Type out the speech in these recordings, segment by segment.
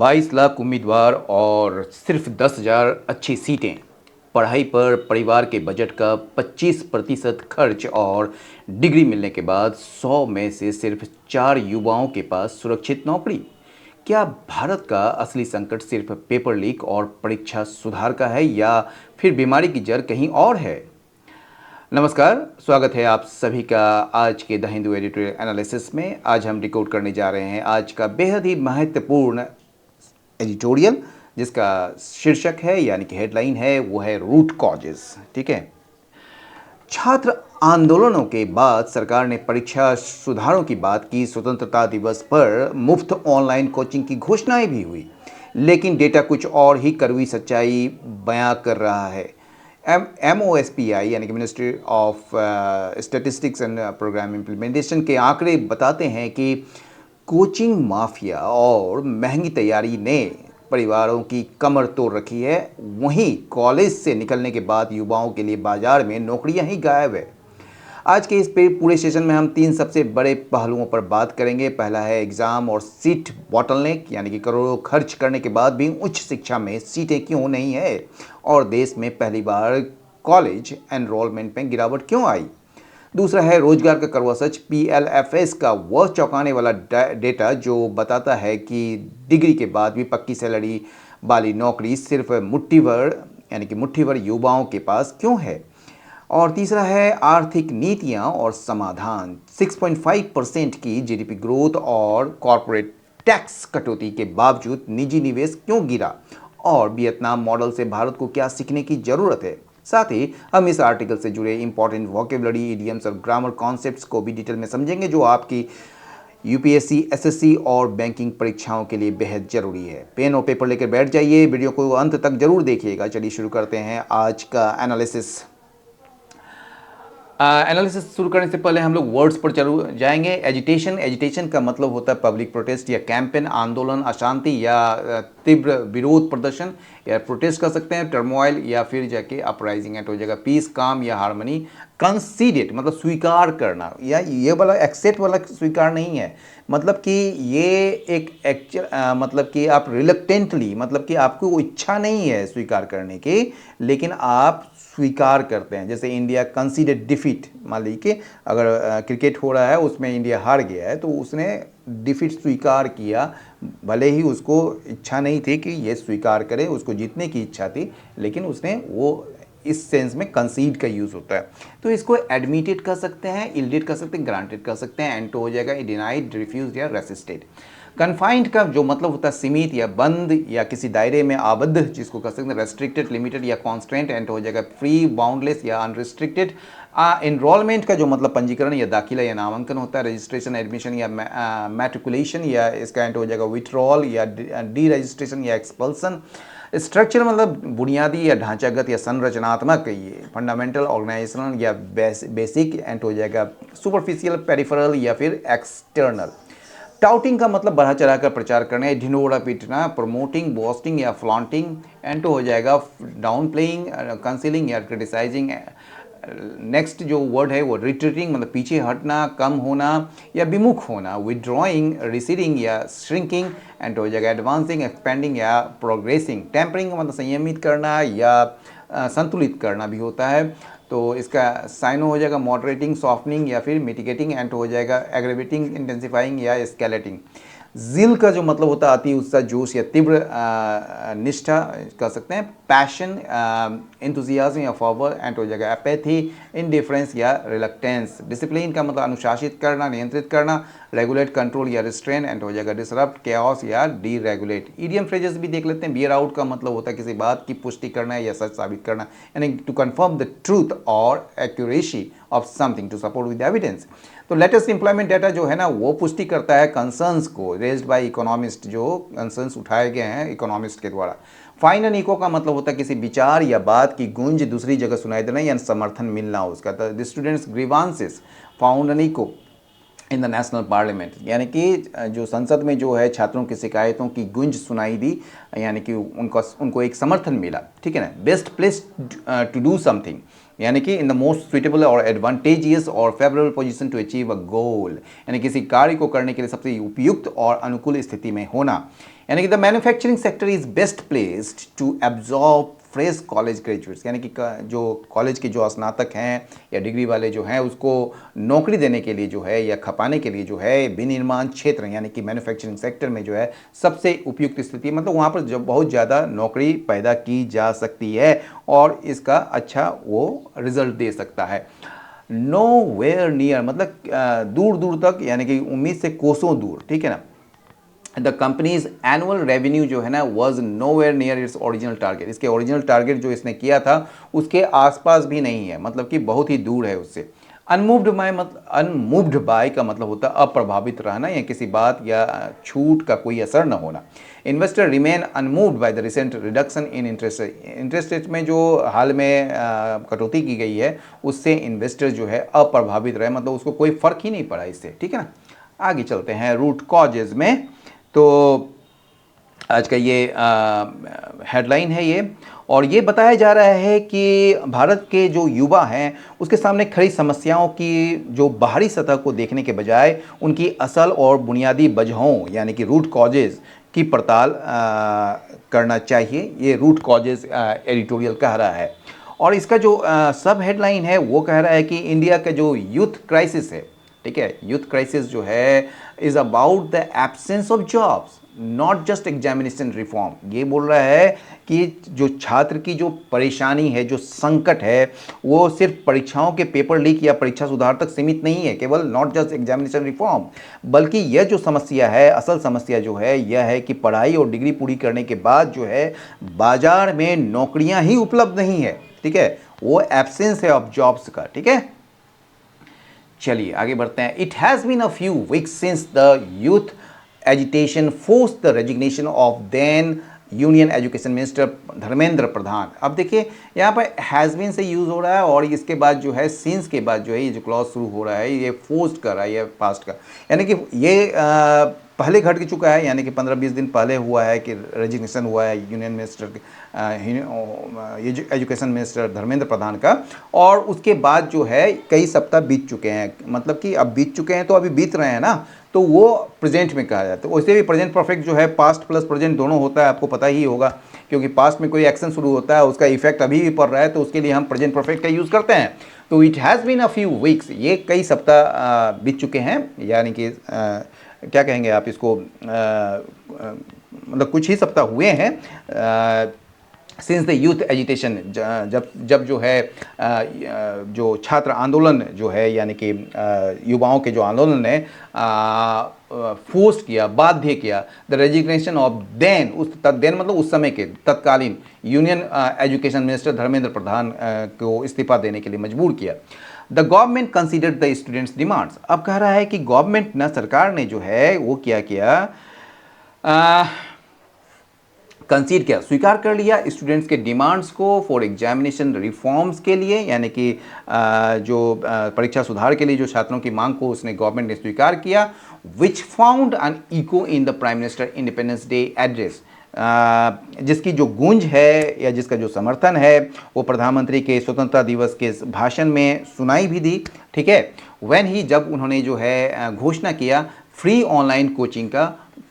22 लाख उम्मीदवार और सिर्फ 10,000 अच्छी सीटें। पढ़ाई पर परिवार के बजट का 25% खर्च और डिग्री मिलने के बाद 100 में से सिर्फ 4 युवाओं के पास सुरक्षित नौकरी। क्या भारत का असली संकट सिर्फ पेपर लीक और परीक्षा सुधार का है या फिर बीमारी की जड़ कहीं और है? नमस्कार, स्वागत है आप सभी का आज के द हिंदू एडिटोरियल एनालिसिस में। आज हम डिकोड करने जा रहे हैं आज का बेहद ही महत्वपूर्ण एडिटोरियल, जिसका शीर्षक है यानी कि हेडलाइन है वो है रूट कॉजेस। ठीक है, छात्र आंदोलनों के बाद सरकार ने परीक्षा सुधारों की बात की। स्वतंत्रता दिवस पर मुफ्त ऑनलाइन कोचिंग की घोषणाएं भी हुई, लेकिन डेटा कुछ और ही कड़वी सच्चाई बयां कर रहा है। MOSPI यानी कि ministry of statistics and programme implementation के आंकड़े बताते हैं कि कोचिंग माफिया और महंगी तैयारी ने परिवारों की कमर तोड़ रखी है। वहीं कॉलेज से निकलने के बाद युवाओं के लिए बाजार में नौकरियां ही गायब है। आज के इस पूरे सेशन में हम 3 सबसे बड़े पहलुओं पर बात करेंगे। पहला है एग्जाम और सीट बॉटलनेक, यानी कि करोड़ों खर्च करने के बाद भी उच्च शिक्षा में सीटें क्यों नहीं है और देश में पहली बार कॉलेज एनरोलमेंट में गिरावट क्यों आई। दूसरा है रोजगार का कड़वा सच, PLFS का वह चौंकाने वाला डेटा जो बताता है कि डिग्री के बाद भी पक्की सैलरी वाली नौकरी सिर्फ मुट्ठी भर यानी कि मुट्ठी भर युवाओं के पास क्यों है। और तीसरा है आर्थिक नीतियां और समाधान। 6.5% की GDP ग्रोथ और कॉरपोरेट टैक्स कटौती के बावजूद निजी निवेश क्यों गिरा और वियतनाम मॉडल से भारत को क्या सीखने की जरूरत है। साथ ही हम इस आर्टिकल से जुड़े इंपॉर्टेंट वोकेबलरी, इडियम्स और ग्रामर कॉन्सेप्ट्स को भी डिटेल में समझेंगे, जो आपकी UPSC, SSC और बैंकिंग परीक्षाओं के लिए बेहद जरूरी है। पेन और पेपर लेकर बैठ जाइए, वीडियो को अंत तक जरूर देखिएगा। चलिए शुरू करते हैं आज का एनालिसिस। एनालिसिस शुरू करने से पहले हम लोग वर्ड्स पर चलू जाएंगे। एजिटेशन का मतलब होता है पब्लिक प्रोटेस्ट या कैंपेन, आंदोलन, अशांति या तीव्र विरोध प्रदर्शन या प्रोटेस्ट कर सकते हैं। टर्मोइल या फिर जाके अपराइजिंग एट हो जाएगा। पीस, काम या हार्मनी। कंसीडेड मतलब स्वीकार करना, या ये वाला एक्सेप्ट वाला स्वीकार नहीं है, मतलब कि ये एक एक्चुअल मतलब कि आप रिलक्टेंटली, मतलब कि आपको इच्छा नहीं है स्वीकार करने की, लेकिन आप स्वीकार करते हैं। जैसे इंडिया कंसीडर्ड डिफीट, मान लीजिए अगर क्रिकेट हो रहा है उसमें इंडिया हार गया है तो उसने डिफीट स्वीकार किया, भले ही उसको इच्छा नहीं थी कि ये स्वीकार करे, उसको जीतने की इच्छा थी, लेकिन उसने वो, इस सेंस में कंसीड का यूज़ होता है। तो इसको एडमिटेड कर सकते हैं, इल्डेड कर सकते हैं, ग्रांटेड कर सकते हैं, एंड तो हो जाएगा डिनाइड, रिफ्यूज या रेसिस्टेड। कन्फाइंड का जो मतलब होता है सीमित या बंद या किसी दायरे में आबद्ध, जिसको कर सकते हैं रेस्ट्रिक्टेड, लिमिटेड या कॉन्स्टेंट, एंड हो जाएगा फ्री, बाउंडलेस या अनरिस्ट्रिक्टेड। एनरोलमेंट का जो मतलब पंजीकरण या दाखिला या नामांकन होता है। रजिस्ट्रेशन, एडमिशन या मैट्रिकुलेशन, या इसका एंड हो जाएगा विथड्रॉल या डी रजिस्ट्रेशन या एक्सपल्सन। स्ट्रक्चर मतलब बुनियादी या ढांचागत या संरचनात्मक, ये फंडामेंटल, ऑर्गेनाइजेशनल या बेसिक, एंड हो जाएगा सुपरफिशियल, पेरिफेरल या फिर एक्सटर्नल। टाउटिंग का मतलब बढ़ा चढ़ा कर प्रचार करना, ढिंढोरा पीटना, प्रमोटिंग, बोस्टिंग या फ्लॉन्टिंग, एंड तो हो जाएगा डाउन प्लेइंग, कंसीलिंग या क्रिटिसाइजिंग। नेक्स्ट जो वर्ड है वो रिट्रीटिंग मतलब पीछे हटना, कम होना या विमुख होना। विड्रॉइंग, रिसीडिंग या श्रिंकिंग, एंड हो जाएगा एडवांसिंग, एक्सपेंडिंग या प्रोग्रेसिंग। टेम्परिंग मतलब संयमित करना या संतुलित करना भी होता है। तो इसका साइनो हो जाएगा मॉडरेटिंग, सॉफ्टनिंग या फिर मिटिगेटिंग, एंड हो जाएगा एग्रेवेटिंग, इंटेंसिफाइंग या स्केलेटिंग। जिल का जो मतलब होता है अति उत्साह, जोश या तीव्र निष्ठा कर सकते हैं। पैशन, एंथुजियाज्म या फॉरवर्ड, एंड हो जाएगा एपैथी, इंडिफरेंस या रिलक्टेंस। डिसिप्लिन का मतलब अनुशासित करना, नियंत्रित करना। रेगुलेट, कंट्रोल या रिस्ट्रेन, एंड हो जाएगा डिसरप्ट, कैओस या डीरेगुलेट। ईडियम फ्रेजेस भी देख लेते हैं। बियर आउट का मतलब होता है किसी बात की पुष्टि करना या सच साबित करना, यानी टू कंफर्म द ट्रूथ और accuracy of something to support with evidence. तो लेटेस्ट इंप्लॉयमेंट डाटा जो है ना वो पुष्टि करता है कंसर्न्स को रेज्ड बाय इकोनॉमिस्ट, जो कंसर्न्स उठाए गए हैं इकोनॉमिस्ट के द्वारा। फाइन एंड इको का मतलब होता है किसी विचार या बात की गूंज दूसरी जगह सुनाई देना या समर्थन मिलना उसका। The students grievances found an echo in the national parliament, यानी कि जो संसद में जो है छात्रों की शिकायतों की गूंज सुनाई दी, यानी कि उनको एक समर्थन मिला। ठीक है ना। Best place to do something, यानी कि इन द मोस्ट सुइटेबल और एडवांटेजियस और favourable position to achieve a goal, यानी किसी कार्य को करने के लिए सबसे उपयुक्त और अनुकूल स्थिति में होना। यानी कि the manufacturing sector is best placed to absorb fresh college graduates, यानी कि जो कॉलेज के जो स्नातक हैं या डिग्री वाले जो हैं उसको नौकरी देने के लिए जो है या खपाने के लिए जो है विनिर्माण क्षेत्र यानी कि मैन्युफैक्चरिंग सेक्टर में जो है सबसे उपयुक्त स्थिति, मतलब वहाँ पर जब बहुत ज़्यादा नौकरी पैदा की जा सकती है और इसका अच्छा वो रिजल्ट दे सकता है। नो वेयर नियर मतलब दूर दूर तक, यानी कि उम्मीद से कोसों दूर, ठीक है ना। द कंपनीज एनुअल रेवेन्यू जो है ना was nowhere near its original target, इसके ओरिजिनल टारगेट जो इसने किया था उसके आसपास भी नहीं है, मतलब कि बहुत ही दूर है उससे। अनमूव्ड बाय का मतलब होता है अप्रभावित रहना या किसी बात या छूट का कोई असर न होना। Investor remain unmoved by the recent reduction in interest rate, interest rate में जो हाल में कटौती की गई है उससे इन्वेस्टर जो है अप्रभावित रहे, मतलब उसको कोई फर्क ही नहीं पड़ा इससे, ठीक है ना। आगे चलते हैं रूट कॉजेज में। तो आज का ये हेडलाइन है ये, और ये बताया जा रहा है कि भारत के जो युवा हैं उसके सामने खड़ी समस्याओं की जो बाहरी सतह को देखने के बजाय उनकी असल और बुनियादी वजहों यानी कि रूट कॉजेज की पड़ताल करना चाहिए, ये रूट कॉजेज एडिटोरियल कह रहा है। और इसका जो सब हेडलाइन है वो कह रहा है कि इंडिया का जो यूथ क्राइसिस है, ठीक है, यूथ क्राइसिस जो है is about the absence of jobs not just examination reform. ये बोल रहा है कि जो छात्र की जो परेशानी है, जो संकट है, वो सिर्फ परीक्षाओं के पेपर लीक या परीक्षा सुधार तक सीमित नहीं है, केवल नॉट जस्ट एग्जामिनेशन रिफॉर्म, बल्कि यह जो समस्या है, असल समस्या जो है यह है कि पढ़ाई और डिग्री पूरी करने के बाद जो है बाजार में नौकरियां ही उपलब्ध नहीं है, ठीक है, वो एब्सेंस है ऑफ जॉब्स का, ठीक है। चलिए आगे बढ़ते हैं। It has been a few weeks since the youth agitation force the resignation of then union education minister Dharmendra Pradhan. अब देखिए यहाँ पर हैज़ बीन से यूज़ हो रहा है और इसके बाद जो है सिंस के बाद जो है ये जो क्लॉज शुरू हो रहा है ये फोर्स्ड कर रहा है, ये पास्ट का, यानी कि ये पहले घट चुका है, यानी कि 15-20 दिन पहले हुआ है कि रेजिग्नेशन हुआ है union minister education minister Dharmendra Pradhan का, और उसके बाद जो है कई सप्ताह बीत चुके हैं, मतलब कि अब बीत चुके हैं तो अभी बीत रहे हैं ना, तो वो प्रेजेंट में कहा जाता है। वैसे भी प्रेजेंट परफेक्ट जो है पास्ट प्लस प्रेजेंट दोनों होता है, आपको पता ही होगा, क्योंकि पास्ट में कोई एक्शन शुरू होता है उसका इफेक्ट अभी भी पड़ रहा है तो उसके लिए हम प्रेजेंट परफेक्ट का यूज़ करते हैं। तो it has been a few weeks, ये कई सप्ताह बीत चुके हैं, यानी कि क्या कहेंगे आप इसको, मतलब कुछ ही सप्ताह हुए हैं सिंस द यूथ एजिटेशन, जब जो है जो छात्र आंदोलन जो है यानी कि युवाओं के जो आंदोलन ने फोर्स किया, बाध्य किया द रेजिग्नेशन ऑफ देन, उस देन मतलब उस समय के तत्कालीन यूनियन एजुकेशन मिनिस्टर धर्मेंद्र प्रधान को इस्तीफा देने के लिए मजबूर किया। The government considered the students demands, अब कह रहा है कि गवर्नमेंट ना, सरकार ने जो है वो क्या किया, कंसीड किया, स्वीकार कर लिया स्टूडेंट्स के डिमांड्स को फॉर एग्जामिनेशन रिफॉर्म्स के लिए, यानी कि जो परीक्षा सुधार के लिए जो छात्रों की मांग को उसने गवर्नमेंट ने स्वीकार किया, which found an echo in the prime minister independence day address, जिसकी जो गूंज है या जिसका जो समर्थन है वो प्रधानमंत्री के स्वतंत्रता दिवस के भाषण में सुनाई भी दी, ठीक है, व्हेन ही, जब उन्होंने जो है घोषणा किया फ्री ऑनलाइन कोचिंग का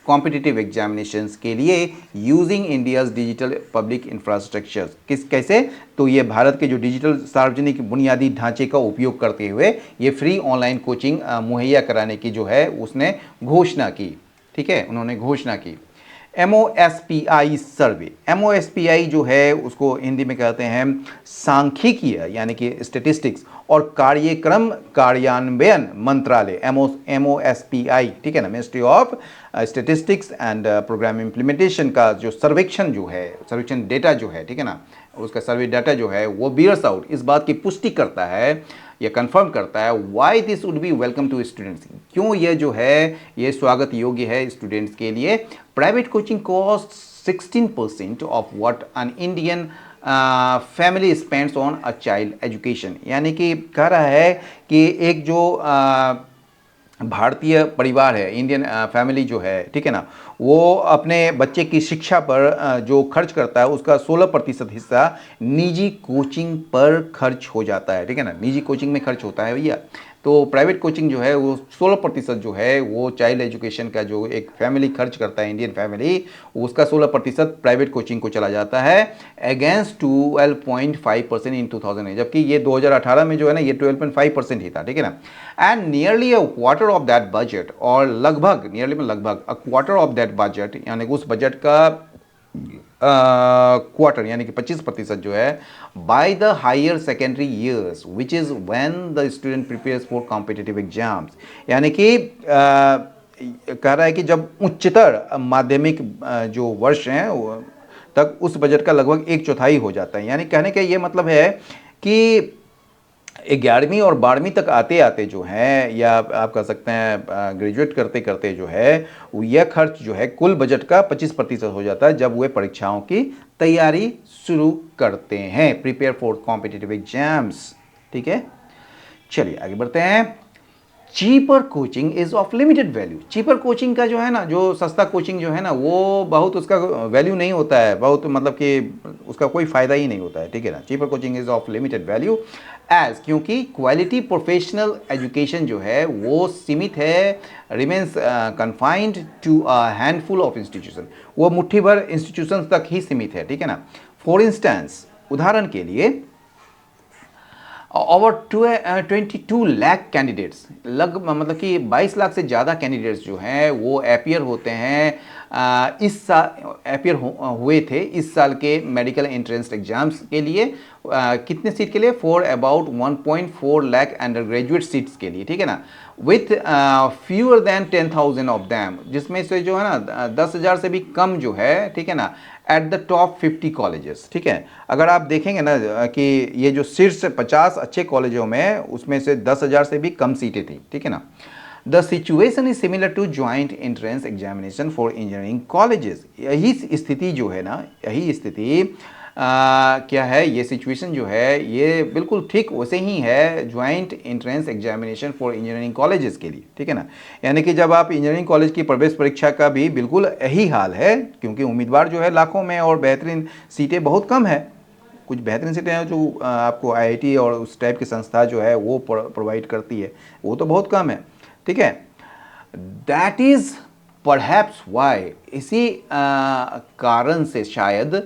कॉम्पिटिटिव एग्जामिनेशंस के लिए using India's digital public infrastructure, कैसे, तो ये भारत के जो डिजिटल सार्वजनिक बुनियादी ढांचे का उपयोग करते हुए ये फ्री ऑनलाइन कोचिंग मुहैया कराने की जो है उसने घोषणा की, ठीक है, उन्होंने घोषणा की। MOSPI सर्वे, MOSPI जो है उसको हिंदी में कहते हैं सांख्यिकीय यानी कि स्टेटिस्टिक्स और कार्यक्रम कार्यान्वयन मंत्रालय, MOSPI, ठीक है ना, ministry of statistics and programme implementation का जो सर्वेक्षण जो है, सर्वेक्षण डेटा जो है, ठीक है ना, उसका सर्वे डाटा जो है वो बियर्स आउट, इस बात की पुष्टि करता है या कंफर्म करता है why this would be welcome to students, क्यों ये जो है ये स्वागत योग्य है स्टूडेंट्स के लिए। Private coaching cost 16% of what an Indian family spends on a child education, यानी कि कह रहा है कि एक जो भारतीय परिवार है, इंडियन फैमिली जो है, ठीक है ना, वो अपने बच्चे की शिक्षा पर जो खर्च करता है उसका 16% हिस्सा निजी कोचिंग पर खर्च हो जाता है, ठीक है ना, निजी कोचिंग में खर्च होता है भैया। तो प्राइवेट कोचिंग जो है वो 16% जो है वो चाइल्ड एजुकेशन का जो एक फैमिली खर्च करता है, इंडियन फैमिली, उसका 16% प्राइवेट कोचिंग को चला जाता है, अगेंस्ट 12.5% इन 2008, जबकि ये 2018 में जो है ना ये 12.5% ही था, ठीक है ना। And nearly a quarter of that budget, और लगभग नियरली में लगभग a quarter of that budget, यानी कि उस बजट का क्वार्टर यानी कि 25% जो है by the higher secondary years which is when the student prepares for competitive exams, यानी कि कह रहा है कि जब उच्चतर माध्यमिक जो वर्ष हैं तक उस बजट का लगभग 1/4 हो जाता है। यानी कहने का ये मतलब है कि 11वीं और 12वीं तक आते आते जो है, या आप कह सकते हैं ग्रेजुएट करते करते जो है, यह खर्च जो है कुल बजट का 25% हो जाता है जब वे परीक्षाओं की तैयारी शुरू करते हैं, प्रिपेयर फॉर कॉम्पिटिटिव एग्जाम्स, ठीक है। चलिए आगे बढ़ते हैं। Cheaper coaching is of limited value, cheaper coaching का जो है ना, जो सस्ता कोचिंग जो है ना, वो बहुत उसका वैल्यू नहीं होता है, बहुत मतलब कि उसका कोई फायदा ही नहीं होता है, ठीक है ना। Cheaper coaching is of limited value as, क्योंकि क्वालिटी प्रोफेशनल एजुकेशन जो है वो सीमित है, remains confined to a handful of institution, वो मुट्ठी भर इंस्टीट्यूशन तक ही सीमित है, ठीक है ना। फॉर इंस्टेंस, उदाहरण के लिए, ओवर 22 लाख कैंडिडेट्स, मतलब कि 22 लाख से ज़्यादा कैंडिडेट्स जो हैं वो अपियर होते हैं, इस साल अपियर हुए थे इस साल के मेडिकल एंट्रेंस एग्जाम्स के लिए, कितने सीट के लिए, for about 1.4 lakh under graduate seats के लिए, ठीक है ना, with fewer than 10,000 of them, जिसमें से जो है ना 10,000 से भी कम जो है, ठीक है ना, एट द टॉप 50 कॉलेजेस, ठीक है। अगर आप देखेंगे ना कि ये जो शीर्ष 50 अच्छे कॉलेजों में, उसमें से 10,000 से भी कम सीटें थी, ठीक है ना। The situation is similar to joint entrance examination for engineering colleges, यही स्थिति जो है ना, यही स्थिति क्या है, ये सिचुएशन जो है ये बिल्कुल ठीक वैसे ही है joint entrance examination for engineering colleges के लिए, ठीक है ना। यानी कि जब आप इंजीनियरिंग कॉलेज की प्रवेश परीक्षा का भी बिल्कुल यही हाल है, क्योंकि उम्मीदवार जो है लाखों में और बेहतरीन सीटें बहुत कम है। कुछ बेहतरीन सीटें हैं जो आपको आईआईटी और उस टाइप की संस्था जो है वो प्रोवाइड करती है, वो तो बहुत कम है, ठीक है। दैट इज परहैप्स वाई, इसी कारण से शायद,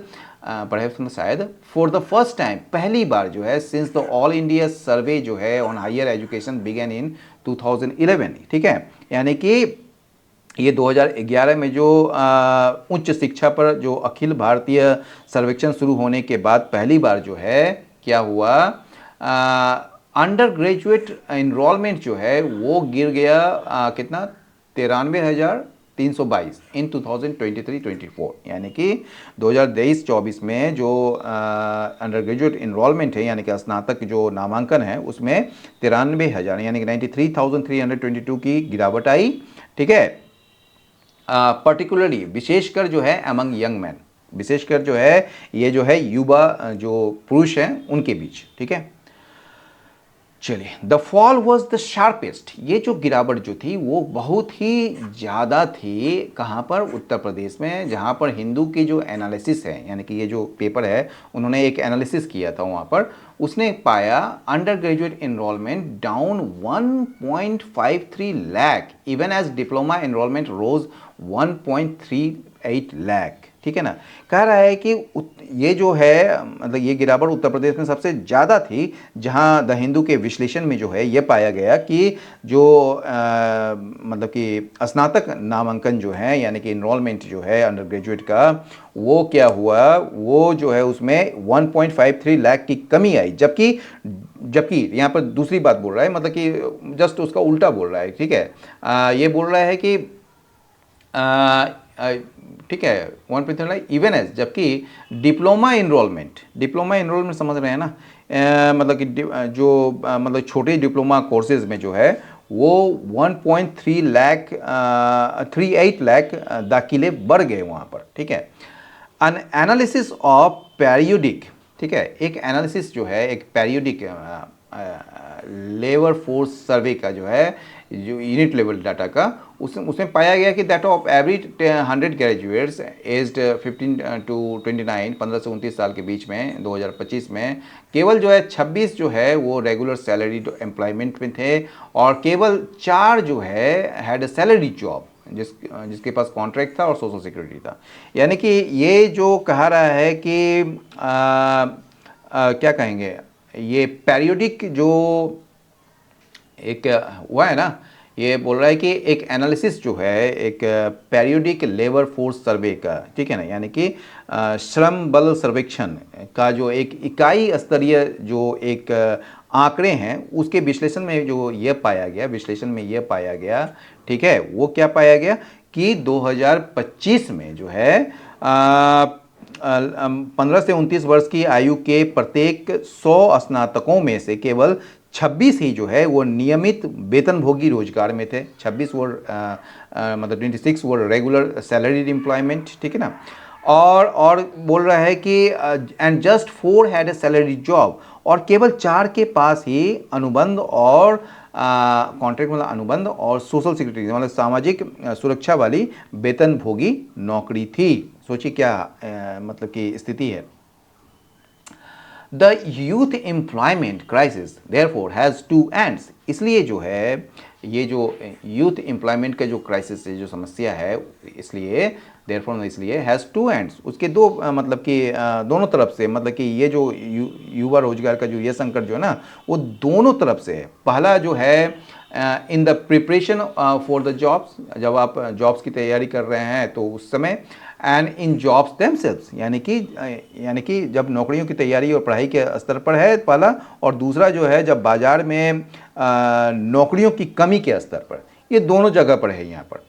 शायद फॉर द फर्स्ट टाइम, पहली बार जो है, सिंस द ऑल इंडिया सर्वे जो है on higher education began in 2011, ठीक है। यानी कि ये 2011 में जो उच्च शिक्षा पर जो अखिल भारतीय सर्वेक्षण शुरू होने के बाद पहली बार जो है क्या हुआ, अंडर ग्रेजुएट इनरोलमेंट जो है वो गिर गया कितना, 93,322 इन 2023-24, यानी कि 2023-24 में जो अंडर ग्रेजुएट इनरोलमेंट है, यानी कि स्नातक जो नामांकन है, उसमें 93,000 यानी कि 93,322 की गिरावट आई, ठीक है। पर्टिकुलरली विशेषकर जो है अमंग यंग मैन, विशेषकर जो है ये जो है युवा जो पुरुष हैं उनके बीच, ठीक है। चलिए, the fall was the sharpest, ये जो गिरावट जो थी वो बहुत ही ज़्यादा थी, कहाँ पर, उत्तर प्रदेश में, जहाँ पर हिंदू की जो एनालिसिस है, यानी कि ये जो पेपर है उन्होंने एक एनालिसिस किया था वहाँ पर, उसने पाया undergraduate enrolment down 1.53 lakh, even as diploma enrolment rose 1.38 lakh, ठीक है ना। कह रहा है कि ये जो है, मतलब ये गिरावट उत्तर प्रदेश में सबसे ज़्यादा थी, जहां द हिंदू के विश्लेषण में जो है ये पाया गया कि जो मतलब कि स्नातक नामांकन जो है, यानी कि इनरोलमेंट जो है अंडर ग्रेजुएट का, वो क्या हुआ, वो जो है उसमें 1.53 लाख की कमी आई, जबकि जबकि यहाँ पर दूसरी बात बोल रहा है, मतलब कि जस्ट उसका उल्टा बोल रहा है, ठीक है। ये बोल रहा है कि ठीक है 1.3 लाख इवन एज, जबकि डिप्लोमा इनरोलमेंट समझ रहे हैं ना, मतलब कि जो मतलब छोटे डिप्लोमा कोर्सेज में जो है वो 1.3 लाख 38 लाख दाखिले बढ़ गए वहाँ पर, ठीक है। एन एनालिसिस ऑफ पेरियोडिक, ठीक है, एक एनालिसिस जो है एक पेरियोडिक लेबर फोर्स सर्वे का जो है जो यूनिट लेवल डाटा का, उसमें पाया गया कि that of every 100 graduates aged 15 to 29, 15 से 29 साल के बीच में 2025 में केवल जो है 26 जो है वो रेगुलर सैलरी एम्प्लॉयमेंट में थे, और केवल 4 जो है हैड अ सैलरी जॉब, जिसके पास कॉन्ट्रैक्ट था और सोशल सिक्योरिटी था। यानी कि ये जो कहा रहा है कि क्या कहेंगे, ये पेरियोडिक जो एक हुआ है ना, ये बोल रहा है कि एक एनालिसिस जो है एक पेरियोडिक लेबर फोर्स सर्वे का, ठीक है ना, यानी कि श्रम बल सर्वेक्षण का जो एक इकाई स्तरीय जो एक आंकड़े हैं, उसके विश्लेषण में जो ये पाया गया, ठीक है, वो क्या पाया गया कि 2025 में जो है 15 से 29 वर्ष की आयु के प्रत्येक 100 स्नातकों में से केवल 26 ही जो है वो नियमित वेतनभोगी रोजगार में थे। 26 वो मतलब 26 वो रेगुलर सैलरीड एम्प्लॉयमेंट, ठीक है ना। और बोल रहा है कि and just 4 had a salary job, और केवल 4 के पास ही अनुबंध और कॉन्ट्रैक्ट मतलब अनुबंध और सोशल सिक्योरिटी मतलब सामाजिक सुरक्षा वाली वेतनभोगी नौकरी थी। सोचिए क्या मतलब की स्थिति है। The youth employment crisis therefore has 2 ends, इसलिए जो है ये जो यूथ एम्प्लॉयमेंट का जो क्राइसिस है, जो समस्या है, इसलिए देयरफॉर इसलिए हैज़ 2 एंड्स, उसके दो मतलब कि दोनों तरफ से, मतलब कि ये जो युवा रोजगार का जो ये संकट जो है ना, वो दोनों तरफ से है। पहला जो है in the preparation for the jobs, जब आप जॉब्स की तैयारी कर रहे हैं तो उस समय, एंड इन जॉब्स देमसेल्व्स, यानी कि जब नौकरियों की तैयारी और पढ़ाई के स्तर पर है पहला, और दूसरा जो है जब बाजार में नौकरियों की कमी के स्तर पर, ये दोनों जगह पर है। यहाँ पर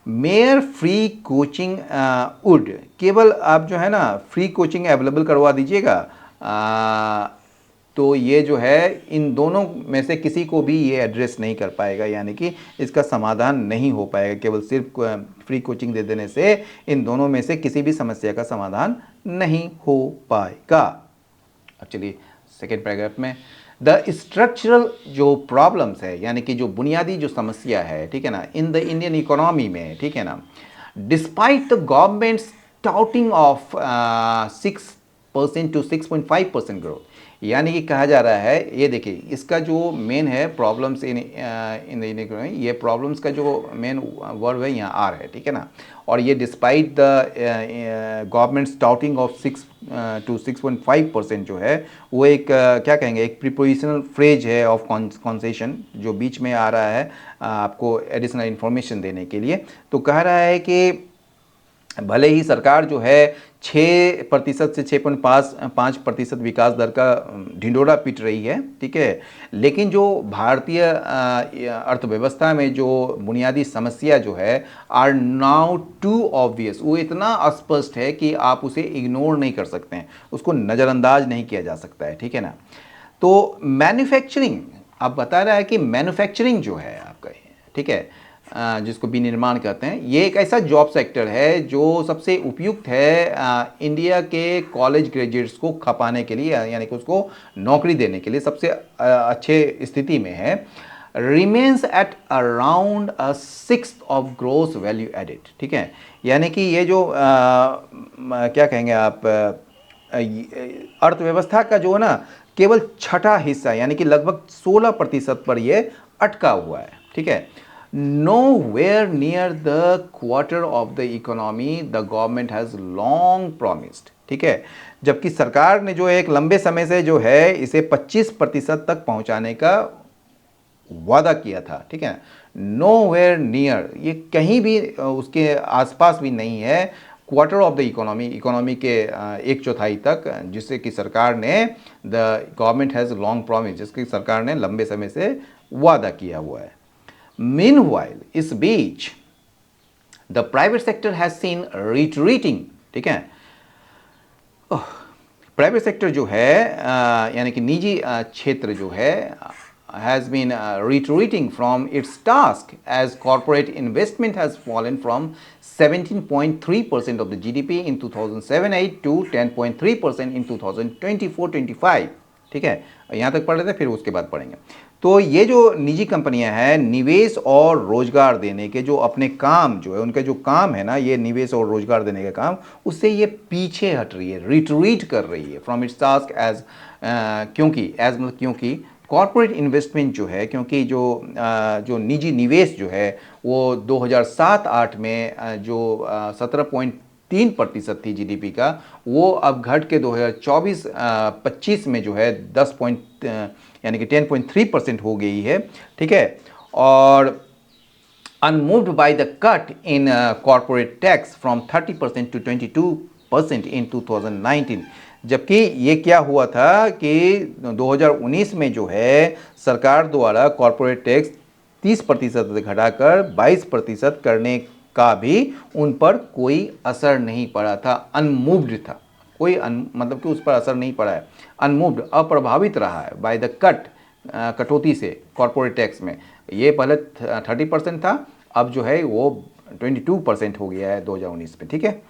मेयर फ्री कोचिंग वुड, केवल आप जो है ना फ्री कोचिंग अवेलेबल करवा दीजिएगा, तो ये जो है इन दोनों में से किसी को भी ये एड्रेस नहीं कर पाएगा, यानी कि इसका समाधान नहीं हो पाएगा। केवल सिर्फ फ्री कोचिंग दे देने से इन दोनों में से किसी भी समस्या का समाधान नहीं हो पाएगा। अब चलिए सेकेंड पैराग्राफ में, द स्ट्रक्चरल जो प्रॉब्लम्स है, यानी कि जो बुनियादी जो समस्या है, ठीक है ना, इन द इंडियन इकोनॉमी में, ठीक है ना, despite the government touting of 6% to 6.5% growth, यानी कि कहा जा रहा है, ये देखिए इसका जो मेन है प्रॉब्लम्स इन द इकोनॉमी, ये प्रॉब्लम्स का जो मेन वर्ड है यहाँ आर है, ठीक है ना, और ये despite the government touting of 6 to 6.5% जो है वो एक क्या कहेंगे, एक प्रीपोजिशनल फ्रेज है ऑफ कॉन्सेशन, जो बीच में आ रहा है आपको एडिशनल इन्फॉर्मेशन देने के लिए। तो कह रहा है कि भले ही सरकार जो है 6% से 6.5% विकास दर का ढिंडोरा पीट रही है, ठीक है, लेकिन जो भारतीय अर्थव्यवस्था में जो बुनियादी समस्या जो है आर नाउ टू ऑब्वियस, वो इतना स्पष्ट है कि आप उसे इग्नोर नहीं कर सकते हैं, उसको नज़रअंदाज नहीं किया जा सकता है, ठीक है ना। तो मैन्युफैक्चरिंग, अब बता रहा है कि मैन्युफैक्चरिंग जो है आपका, ठीक है, जिसको विनिर्माण कहते हैं, ये एक ऐसा जॉब सेक्टर है जो सबसे उपयुक्त है इंडिया के कॉलेज ग्रेजुएट्स को खपाने के लिए, यानी कि उसको नौकरी देने के लिए सबसे अच्छे स्थिति में है। Remains at around 1/6 of gross value added, ठीक है, यानी कि ये जो क्या कहेंगे आप, अर्थव्यवस्था का जो है ना केवल छठा हिस्सा, यानी कि लगभग 16% पर ये अटका हुआ है, ठीक है। Nowhere near the quarter of the economy the government has long promised, ठीक है, जबकि सरकार ने जो एक लंबे समय से जो है इसे 25% तक पहुंचाने का वादा किया था, ठीक है। Nowhere near, ये कहीं भी उसके आसपास भी नहीं है क्वार्टर ऑफ द इकोनॉमी के 1/4 तक, जिससे कि सरकार ने the government has long promise, जिसकी सरकार ने लंबे समय से वादा किया हुआ है। Meanwhile, इस बीच the private sector has seen retreating, ठीक है, प्राइवेट सेक्टर जो है यानी कि निजी क्षेत्र जो है has been retreating from its task as corporate investment has fallen from 17.3% of the GDP in 2007-8 to 10.3% in 2024-25. ठीक है, यहाँ तक पढ़ लेते हैं फिर उसके बाद पढ़ेंगे। तो ये जो निजी कंपनियां हैं निवेश और रोजगार देने के जो अपने काम जो है उनका जो काम है ना, ये निवेश और रोजगार देने का काम, उससे ये पीछे हट रही है, रिट्रीट कर रही है फ्रॉम इट्स टास्क एज, क्योंकि कॉरपोरेट इन्वेस्टमेंट जो है, क्योंकि जो निजी निवेश जो है वो 2007-8 में जो 17.3% थी जीडीपी का, वो अब घट के 2024-25 में जो है 10 पॉइंट यानी कि 10.3% हो गई है, ठीक है। और unmoved by the cut in corporate tax from 30% to 22% in 2019, जबकि ये क्या हुआ था कि 2019 में जो है सरकार द्वारा कॉरपोरेट टैक्स 30% से घटाकर 22% करने का भी उन पर कोई असर नहीं पड़ा था, अनमूव्ड था, कोई मतलब कि उस पर असर नहीं पड़ा है, अनमूव्ड, अप्रभावित रहा है बाय द कट, कटौती से कॉरपोरेट टैक्स में। ये पहले 30% था, अब जो है वो 22% हो गया है 2019 में, ठीक है।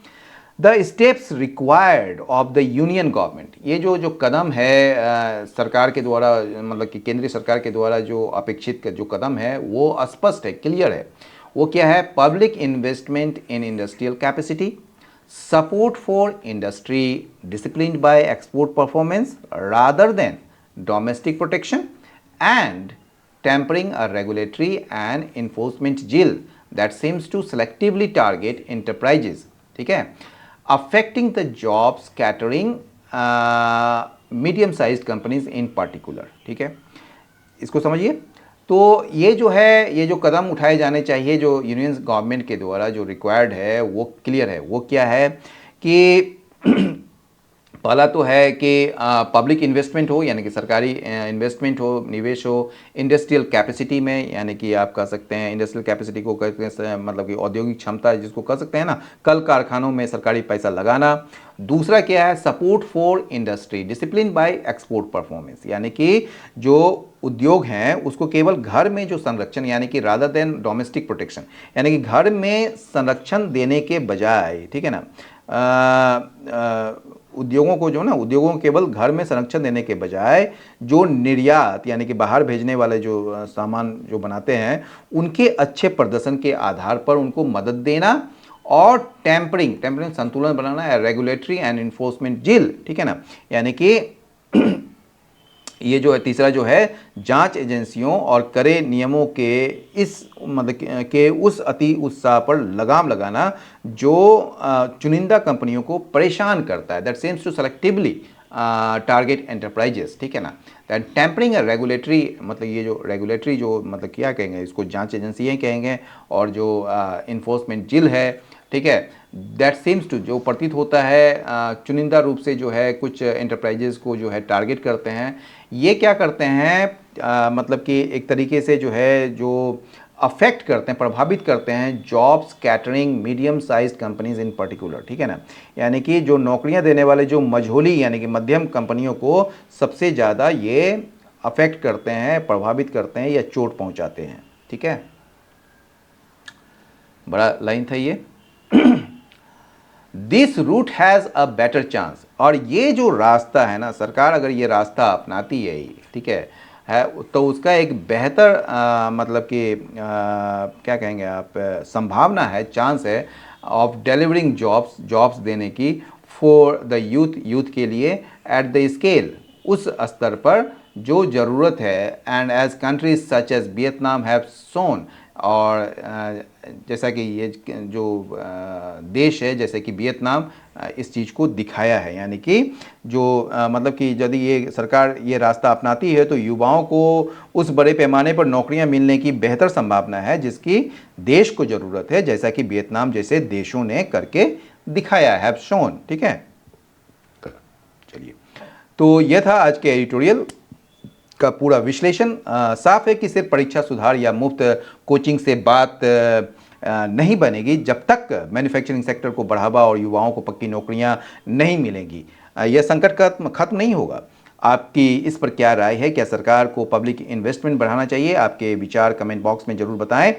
The steps required of the union government, ये जो कदम है सरकार के द्वारा, मतलब कि केंद्रीय सरकार के द्वारा जो अपेक्षित जो कदम है वो स्पष्ट है, क्लियर है। वो क्या है? Public investment in industrial capacity, support for industry disciplined by export performance rather than domestic protection, and tempering a regulatory and enforcement drill that seems to selectively target enterprises, ठीक है, affecting the jobs catering medium sized companies in particular, ठीक है, इसको समझिए। तो ये जो है, ये जो कदम उठाए जाने चाहिए जो यूनियन गवर्नमेंट के द्वारा जो रिक्वायर्ड है वो क्लियर है। वो क्या है कि पहला तो है कि पब्लिक इन्वेस्टमेंट हो, यानी कि सरकारी इन्वेस्टमेंट हो, निवेश हो इंडस्ट्रियल कैपेसिटी में, यानी कि आप कह सकते हैं इंडस्ट्रियल कैपेसिटी को कहते हैं मतलब कि औद्योगिक क्षमता जिसको कह सकते हैं ना, कल कारखानों में सरकारी पैसा लगाना। दूसरा क्या है? Support for industry discipline by export performance, यानी कि जो उद्योग हैं उसको केवल घर में जो संरक्षण, यानी कि रादर देन डोमेस्टिक प्रोटेक्शन, यानी कि घर में संरक्षण देने के बजाय, ठीक है ना, उद्योगों को जो ना, उद्योगों को केवल घर में संरक्षण देने के बजाय जो निर्यात यानी कि बाहर भेजने वाले जो सामान जो बनाते हैं उनके अच्छे प्रदर्शन के आधार पर उनको मदद देना, और टेम्परिंग संतुलन बनाना है, रेगुलेटरी एंड इन्फोर्समेंट जिल, ठीक है ना, यानी कि ये जो है तीसरा जो है जांच एजेंसियों और कड़े नियमों के इस मतलब के उस अति उत्साह पर लगाम लगाना जो चुनिंदा कंपनियों को परेशान करता है, that seems to selectively target enterprises, ठीक है ना। दैट टेम्परिंग है रेगुलेटरी, मतलब ये जो रेगुलेटरी जो मतलब क्या कहेंगे इसको, जांच एजेंसियाँ कहेंगे, और जो इन्फोर्समेंट जिल है, ठीक है, दैट सीम्स टू जो प्रतीत होता है चुनिंदा रूप से जो है कुछ एंटरप्राइजेस को जो है टारगेट करते हैं। ये क्या करते हैं मतलब कि एक तरीके से जो है जो अफेक्ट करते हैं, प्रभावित करते हैं jobs catering medium size companies in particular, ठीक है ना, यानी कि जो नौकरियां देने वाले जो मझोली यानी कि मध्यम कंपनियों को सबसे ज़्यादा ये अफेक्ट करते हैं, प्रभावित करते हैं या चोट पहुंचाते हैं, ठीक है। बड़ा लाइन था ये। This route has a better chance, और ये जो रास्ता है ना, सरकार अगर ये रास्ता अपनाती है, ठीक है तो उसका एक बेहतर मतलब कि क्या कहेंगे आप, संभावना है, चांस है ऑफ डिलीवरिंग जॉब्स देने की फॉर द यूथ के लिए एट द स्केल, उस स्तर पर जो ज़रूरत है। And as countries such as Vietnam have shown, और जैसा कि ये जो देश है जैसे कि वियतनाम इस चीज़ को दिखाया है, यानी कि जो मतलब कि यदि ये सरकार ये रास्ता अपनाती है तो युवाओं को उस बड़े पैमाने पर नौकरियां मिलने की बेहतर संभावना है जिसकी देश को ज़रूरत है, जैसा कि वियतनाम जैसे देशों ने करके दिखाया है, हैव शोन, ठीक है। चलिए, तो यह था आज के एडिटोरियल का पूरा विश्लेषण। साफ है कि सिर्फ परीक्षा सुधार या मुफ्त कोचिंग से बात नहीं बनेगी जब तक मैन्युफैक्चरिंग सेक्टर को बढ़ावा और युवाओं को पक्की नौकरियां नहीं मिलेंगी। यह संकट खत्म नहीं होगा। आपकी इस पर क्या राय है? क्या सरकार को पब्लिक इन्वेस्टमेंट बढ़ाना चाहिए? आपके विचार कमेंट बॉक्स में ज़रूर बताएं।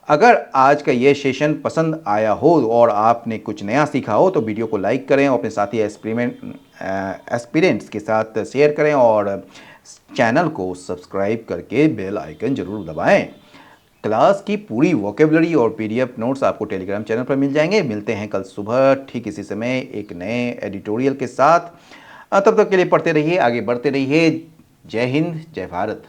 अगर आज का ये सेशन पसंद आया हो और आपने कुछ नया सीखा हो तो वीडियो को लाइक करें और अपने साथी एस्पिरेंट्स के साथ शेयर करें और चैनल को सब्सक्राइब करके बेल आइकन जरूर दबाएं। क्लास की पूरी वोकेबलरी और पीडीएफ नोट्स आपको टेलीग्राम चैनल पर मिल जाएंगे। मिलते हैं कल सुबह ठीक इसी समय एक नए एडिटोरियल के साथ। तब तक के लिए पढ़ते रहिए, आगे बढ़ते रहिए। जय हिंद, जय भारत।